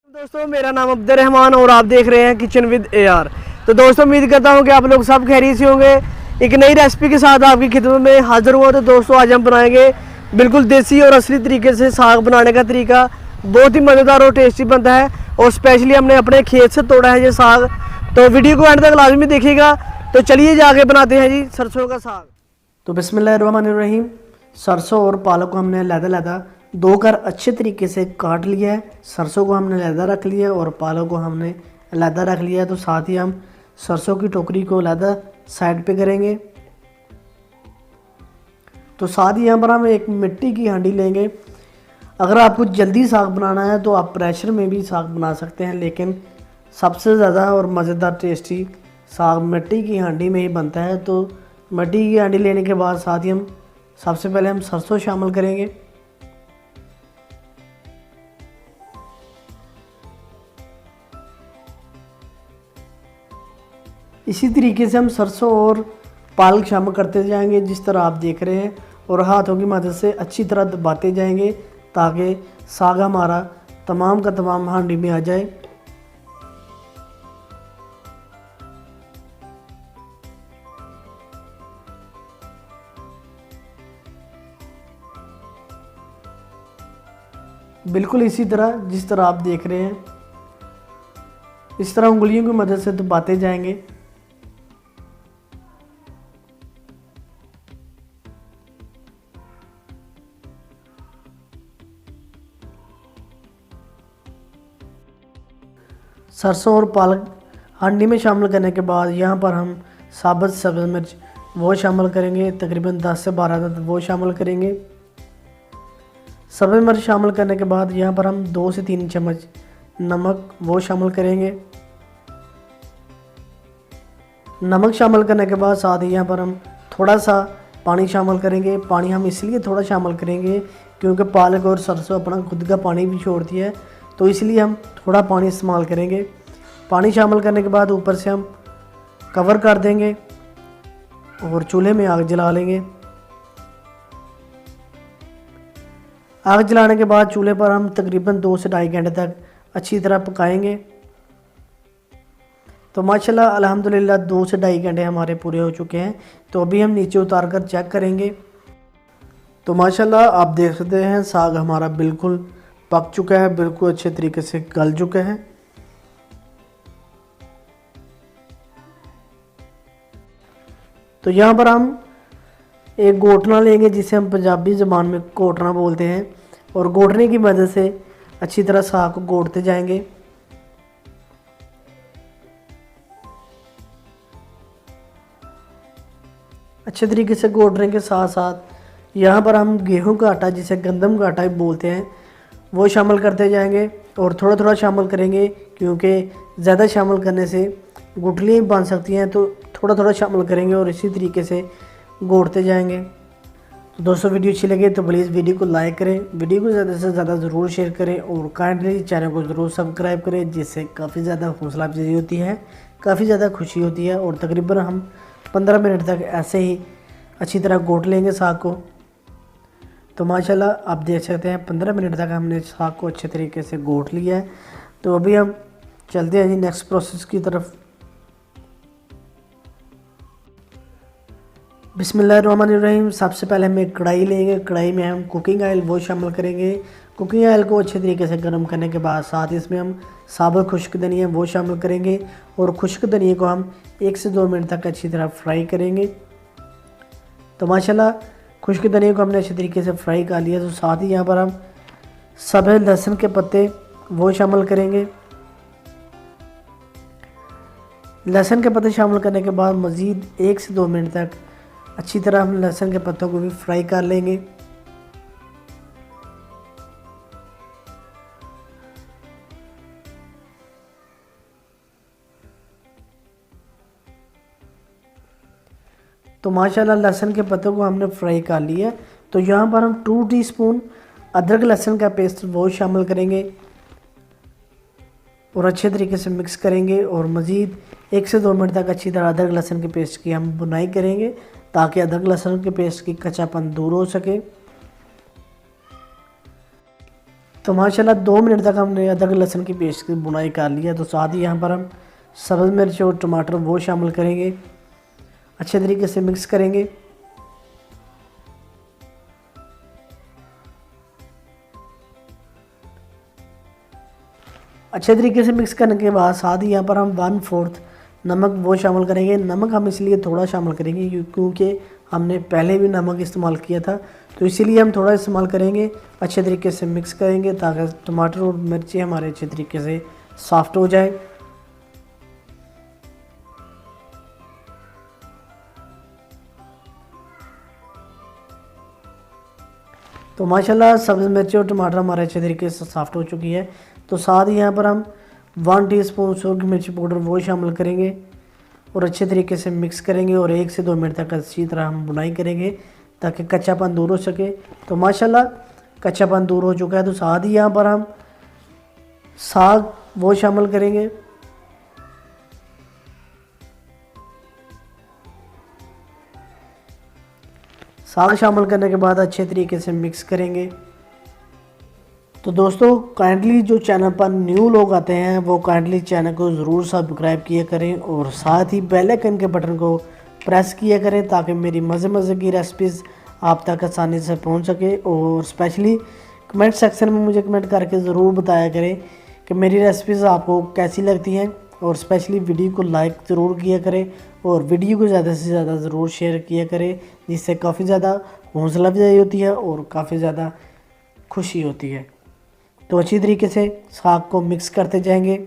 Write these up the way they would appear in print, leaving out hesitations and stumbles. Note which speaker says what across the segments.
Speaker 1: दोस्तों मेरा नाम अब्दुल रहमान और आप देख रहे हैं किचन विद AR। तो दोस्तों उम्मीद करता हूं कि आप लोग सब खैरियत से होंगे। एक नई रेसिपी के साथ आपकी खिदमत में हाजिर हुआ। तो दोस्तों आज हम बनाएंगे बिल्कुल देसी और असली तरीके से साग बनाने का तरीका। बहुत ही मज़ेदार और टेस्टी बनता है और स्पेशली हमने अपने खेत से तोड़ा है ये साग। तो वीडियो को एंड तक लाजमी देखिएगा। तो चलिए जाके बनाते हैं जी सरसों का साग। तो बिस्मिल्लाहिर्रहमानिर्रहीम। सरसों और पालक को हमने लहदा दो कर अच्छे तरीके से काट लिया है। सरसों को हमने लहदा रख लिया और पालक को हमने लहदा रख लिया है। तो साथ ही हम सरसों की टोकरी को लहदा साइड पे करेंगे। तो साथ ही यहाँ पर हम एक मिट्टी की हांडी लेंगे। अगर आपको जल्दी साग बनाना है तो आप प्रेशर में भी साग बना सकते हैं, लेकिन सबसे ज़्यादा और मज़ेदार टेस्टी साग मिट्टी की हांडी में ही बनता है। तो मिट्टी की हांडी लेने के बाद साथ ही हम सबसे पहले हम सरसों शामिल करेंगे। इसी तरीके से हम सरसों और पालक शामिल करते जाएंगे जिस तरह आप देख रहे हैं, और हाथों की मदद से अच्छी तरह दबाते जाएंगे ताकि साग हमारा तमाम का तमाम हांडी में आ जाए। बिल्कुल इसी तरह जिस तरह आप देख रहे हैं, इस तरह उंगलियों की मदद से दबाते जाएंगे। सरसों और पालक हांडी में शामिल करने के बाद यहाँ पर हम साबुत सब्ज़ मिर्च वो शामिल करेंगे। तकरीबन 10 से 12 तक वो शामिल करेंगे। सब्ज़ मिर्च शामिल करने के बाद यहाँ पर हम 2 से 3 चम्मच नमक वो शामिल करेंगे। नमक शामिल करने के बाद साथ ही यहाँ पर हम थोड़ा सा पानी शामिल करेंगे। पानी हम इसलिए थोड़ा शामिल करेंगे क्योंकि पालक और सरसों अपना खुद का पानी भी छोड़ती है, तो इसलिए हम थोड़ा पानी इस्तेमाल करेंगे। पानी शामिल करने के बाद ऊपर से हम कवर कर देंगे और चूल्हे में आग जला लेंगे। आग जलाने के बाद चूल्हे पर हम तकरीबन 2 से 2.5 घंटे तक अच्छी तरह पकाएंगे। तो माशाल्लाह अल्हम्दुलिल्लाह 2 से 2.5 घंटे हमारे पूरे हो चुके हैं। तो अभी हम नीचे उतार कर चेक करेंगे। तो माशाल्लाह आप देख सकते हैं साग हमारा बिल्कुल पक चुका है, बिल्कुल अच्छे तरीके से गल चुका है। तो यहाँ पर हम एक घोटना लेंगे जिसे हम पंजाबी ज़बान में घोटना बोलते हैं, और घोटने की मदद से अच्छी तरह साग को घोटते जाएंगे। अच्छे तरीके से घोटने के साथ साथ यहाँ पर हम गेहूं का आटा जिसे गंदम का आटा भी बोलते हैं वो शामिल करते जाएंगे, और थोड़ा थोड़ा शामिल करेंगे क्योंकि ज़्यादा शामिल करने से गुठलियाँ बन सकती हैं। तो थोड़ा थोड़ा शामिल करेंगे और इसी तरीके से घोटते जाएंगे। तो दोस्तों वीडियो अच्छी लगे तो प्लीज़ वीडियो को लाइक करें, वीडियो को ज़्यादा से ज़्यादा ज़रूर शेयर करें और काइंडली चैनल को ज़रूर सब्सक्राइब करें, जिससे काफ़ी ज़्यादा हौसला अफजाई होती है, काफ़ी ज़्यादा खुशी होती है। और तकरीबन हम 15 मिनट तक ऐसे ही अच्छी तरह घोट लेंगे साग को। तो माशाल्लाह आप देख सकते हैं 15 मिनट तक हमने साग को अच्छे तरीके से घोट लिया है। तो अभी हम चलते हैं जी नेक्स्ट प्रोसेस की तरफ। बिस्मिल्लाहिर्रहमानिर्रहीम। सबसे पहले हम एक कढ़ाई लेंगे। कढ़ाई में हम कुकिंग ऑयल वो शामिल करेंगे। कुकिंग ऑयल को अच्छे तरीके से गर्म करने के बाद साथ ही इसमें हम साबुत खुश्क धनिया वो शामिल करेंगे, और खुश्क धनिया को हम 1 से 2 मिनट तक अच्छी तरह फ्राई करेंगे। तो माशाल्लाह खुश्क धनिया को हमने अच्छे तरीके से फ्राई कर लिया। तो साथ ही यहाँ पर हम सब्ज़ लहसुन के पत्ते वो शामिल करेंगे। लहसुन के पत्ते शामिल करने के बाद मज़ीद 1 से 2 मिनट तक अच्छी तरह हम लहसुन के पत्तों को भी फ्राई कर लेंगे। तो माशाल्लाह लहसुन के पत्तों को हमने फ्राई कर लिया। तो यहाँ पर हम 2 टीस्पून अदरक लहसुन का पेस्ट वो शामिल करेंगे और अच्छे तरीके से मिक्स करेंगे, और मज़ीद 1 से 2 मिनट तक अच्छी तरह अदरक लहसुन के पेस्ट की हम बुनाई करेंगे ताकि अदरक लहसुन के पेस्ट की कच्चापन दूर हो सके। तो माशाल्लाह 2 मिनट तक हमने अदरक लहसुन की पेस्ट की बुनाई कर लिया। तो साथ ही यहाँ पर हम सब्ज़ मिर्च और टमाटर वो शामिल करेंगे, अच्छे तरीके से मिक्स करेंगे। अच्छे तरीके से मिक्स करने के बाद साथ ही यहाँ पर हम 1/4 नमक वो शामिल करेंगे। नमक हम इसलिए थोड़ा शामिल करेंगे क्योंकि हमने पहले भी नमक इस्तेमाल किया था, तो इसीलिए हम थोड़ा इस्तेमाल करेंगे। अच्छे तरीके से मिक्स करेंगे ताकि टमाटर और मिर्ची हमारे अच्छे तरीके से सॉफ्ट हो जाए। तो माशाल्लाह सब्ज़ मिर्ची और टमाटर हमारे अच्छे तरीके से सॉफ्ट हो चुकी है। तो साथ ही यहाँ पर हम 1 टीस्पून सूखी मिर्ची पाउडर वो शामिल करेंगे और अच्छे तरीके से मिक्स करेंगे और 1 से 2 मिनट तक अच्छी तरह हम बुनाई करेंगे ताकि कच्चापन दूर हो सके। तो माशाल्लाह कच्चापन दूर हो चुका है। तो साथ ही यहाँ पर हम साग वो शामिल करेंगे। साग शामिल करने के बाद अच्छे तरीके से मिक्स करेंगे। तो दोस्तों काइंडली जो चैनल पर न्यू लोग आते हैं वो काइंडली चैनल को ज़रूर सब्सक्राइब किया करें और साथ ही बेल आइकन के बटन को प्रेस किया करें ताकि मेरी मज़े की रेसिपीज़ आप तक आसानी से पहुंच सके। और स्पेशली कमेंट सेक्शन में मुझे कमेंट करके ज़रूर बताया करें कि मेरी रेसिपीज़ आपको कैसी लगती हैं और स्पेशली वीडियो को लाइक ज़रूर किया करें और वीडियो को ज़्यादा से ज़्यादा ज़रूर शेयर किया करें, जिससे काफ़ी ज़्यादा हौसला अफजाई होती है और काफ़ी ज़्यादा खुशी होती है। तो अच्छी तरीके से साग को मिक्स करते जाएंगे।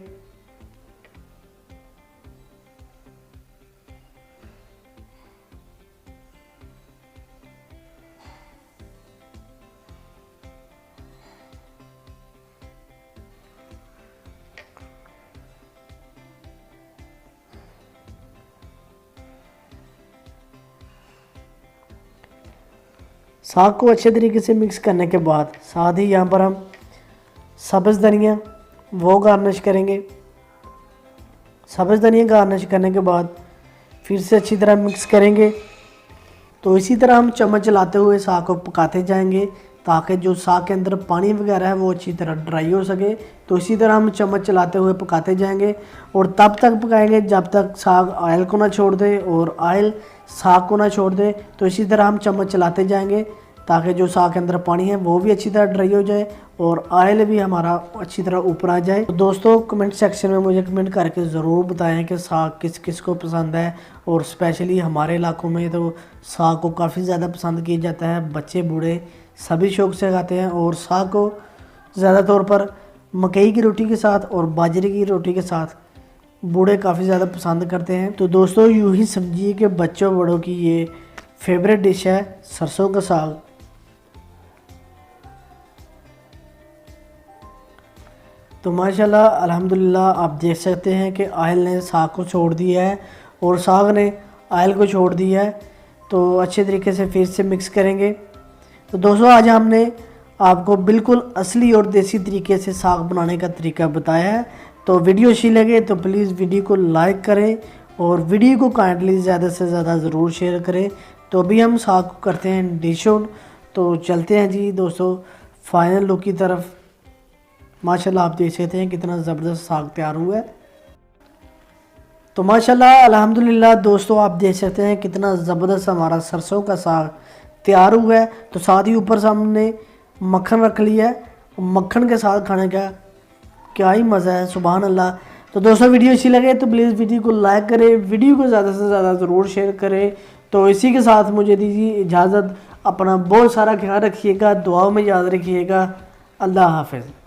Speaker 1: साग को अच्छे तरीके से मिक्स करने के बाद साथ ही यहाँ पर हम सब्ज़ धनिया वो गार्निश करेंगे। सब्ज़ धनिया गार्निश करने के बाद फिर से अच्छी तरह मिक्स करेंगे। तो इसी तरह हम चम्मच चलाते हुए साग को पकाते जाएंगे ताकि जो साग के अंदर पानी वगैरह है वो अच्छी तरह ड्राई हो सके। तो इसी तरह हम चम्मच चलाते हुए पकाते जाएंगे और तब तक पकाएंगे जब तक साग ऑयल को ना छोड़ दे और ऑयल साग को ना छोड़ दे। तो इसी तरह हम चम्मच चलाते जाएंगे ताकि जो साग के अंदर पानी है वो भी अच्छी तरह ड्राई हो जाए और ऑयल भी हमारा अच्छी तरह ऊपर आ जाए। तो दोस्तों कमेंट सेक्शन में मुझे कमेंट करके ज़रूर बताएं कि साग किस किस को पसंद है। और स्पेशली हमारे इलाकों में तो साग को काफ़ी ज़्यादा पसंद किया जाता है, बच्चे बूढ़े सभी शौक से खाते हैं। और साग को ज़्यादा तौर पर मकई की रोटी के साथ और बाजरे की रोटी के साथ बूढ़े काफ़ी ज़्यादा पसंद करते हैं। तो दोस्तों यूँ ही समझिए कि बच्चों बड़ों की ये फेवरेट डिश है सरसों का साग। तो माशाल्लाह अल्हम्दुलिल्लाह आप देख सकते हैं कि ऑयल ने साग को छोड़ दिया है और साग ने ऑयल को छोड़ दिया है। तो अच्छे तरीके से फिर से मिक्स करेंगे। तो दोस्तों आज हमने आपको बिल्कुल असली और देसी तरीके से साग बनाने का तरीका बताया है। तो वीडियो अच्छी लगे तो प्लीज़ वीडियो को लाइक करें और वीडियो को काइंडली ज़्यादा से ज़्यादा ज़रूर शेयर करें। तो अभी हम साग को करते हैं डिश ऑन। तो चलते हैं जी दोस्तों फाइनल लुक की तरफ। माशाल्लाह आप देख सकते हैं कितना ज़बरदस्त साग तैयार हुआ है। तो माशाल्लाह अल्हम्दुलिल्लाह दोस्तों आप देख सकते हैं कितना ज़बरदस्त हमारा सरसों का साग तैयार हुआ है। तो साथ ही ऊपर से हमने मक्खन रख लिया है, मक्खन के साथ खाने का क्या ही मज़ा है, सुभान अल्लाह। तो दोस्तों वीडियो अच्छी लगे तो प्लीज़ वीडियो को लाइक करें, वीडियो को ज़्यादा से ज़्यादा ज़रूर शेयर करें। तो इसी के साथ मुझे दीजिए इजाज़त, अपना बहुत सारा ख्याल रखिएगा, दुआओं में याद रखिएगा। अल्लाह हाफ़िज़।